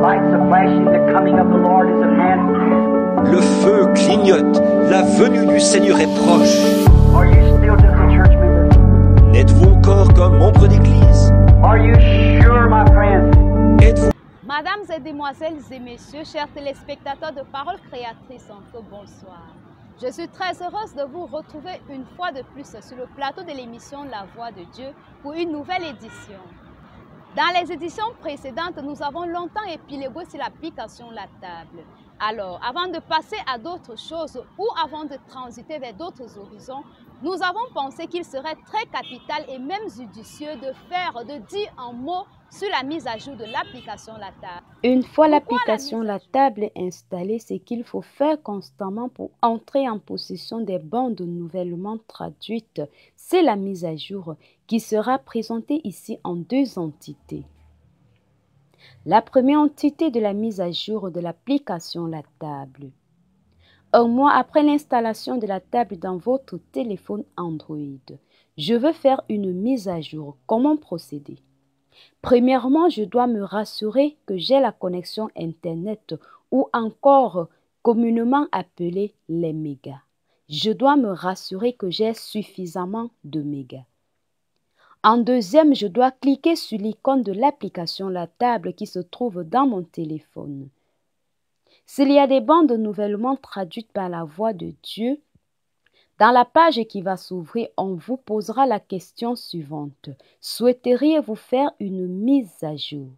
Lights are flashing, the coming of the Lord is at hand. Le feu clignote, la venue du Seigneur est proche. Are you still just a church member? N'êtes-vous encore qu'un membre d'église? Are you sure, my friend? Êtes-vous Mesdames et demoiselles et messieurs, chers téléspectateurs de Parole Créatrice Info, bonsoir. Je suis très heureuse de vous retrouver une fois de plus sur le plateau de l'émission La Voix de Dieu pour une nouvelle édition. Dans les éditions précédentes, nous avons longtemps épilogué sur l'application La Table. Alors, avant de passer à d'autres choses ou avant de transiter vers d'autres horizons, nous avons pensé qu'il serait très capital et même judicieux de dire un mot sur la mise à jour de l'application La Table. Une fois l'application La Table installée, ce qu'il faut faire constamment pour entrer en possession des bandes nouvellement traduites, c'est la mise à jour qui sera présentée ici en deux entités. La première entité de la mise à jour de l'application La Table. Un mois après l'installation de la table dans votre téléphone Android, je veux faire une mise à jour. Comment procéder? Premièrement, je dois me rassurer que j'ai la connexion Internet ou encore communément appelée les mégas. Je dois me rassurer que j'ai suffisamment de mégas. En deuxième, je dois cliquer sur l'icône de l'application La Table qui se trouve dans mon téléphone. S'il y a des bandes nouvellement traduites par la voix de Dieu, dans la page qui va s'ouvrir, on vous posera la question suivante. Souhaiteriez-vous faire une mise à jour?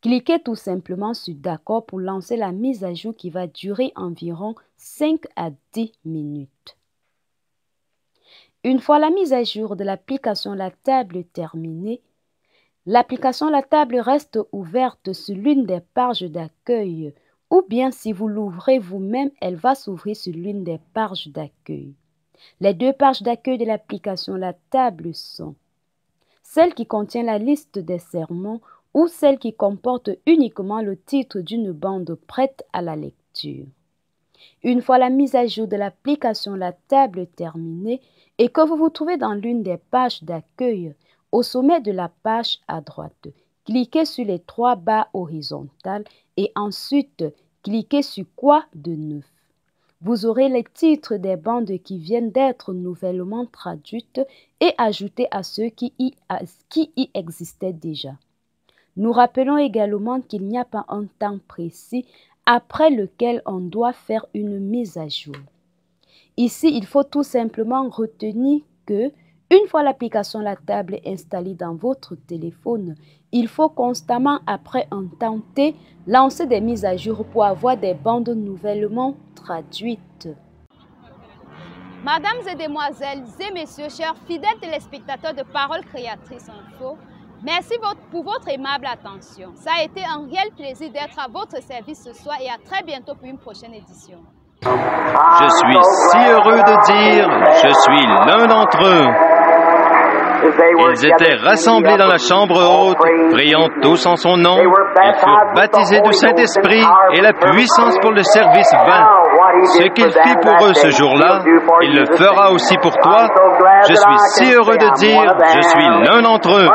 Cliquez tout simplement sur D'accord pour lancer la mise à jour qui va durer environ 5 à 10 minutes. Une fois la mise à jour de l'application La Table terminée, l'application La Table reste ouverte sur l'une des pages d'accueil ou bien si vous l'ouvrez vous-même, elle va s'ouvrir sur l'une des pages d'accueil. Les deux pages d'accueil de l'application La Table sont celle qui contient la liste des sermons ou celle qui comporte uniquement le titre d'une bande prête à la lecture. Une fois la mise à jour de l'application La Table terminée et que vous vous trouvez dans l'une des pages d'accueil, au sommet de la page à droite, cliquez sur les trois barres horizontales et ensuite cliquez sur Quoi de neuf. Vous aurez les titres des bandes qui viennent d'être nouvellement traduites et ajoutées à ceux qui y existaient déjà. Nous rappelons également qu'il n'y a pas un temps précis après lequel on doit faire une mise à jour. Ici, il faut tout simplement retenir que une fois l'application La Table installée dans votre téléphone, il faut constamment, après un temps T, lancer des mises à jour pour avoir des bandes nouvellement traduites. Mesdames et demoiselles et messieurs, chers fidèles téléspectateurs de Parole Créatrice Info, merci pour votre aimable attention. Ça a été un réel plaisir d'être à votre service ce soir et à très bientôt pour une prochaine édition. Je suis si heureux de dire, je suis l'un d'entre eux. Ils étaient rassemblés dans la chambre haute, priant tous en son nom. Ils furent baptisés du Saint-Esprit et la puissance pour le service vint. Ce qu'il fit pour eux ce jour-là, il le fera aussi pour toi. Je suis si heureux de dire, je suis l'un d'entre eux.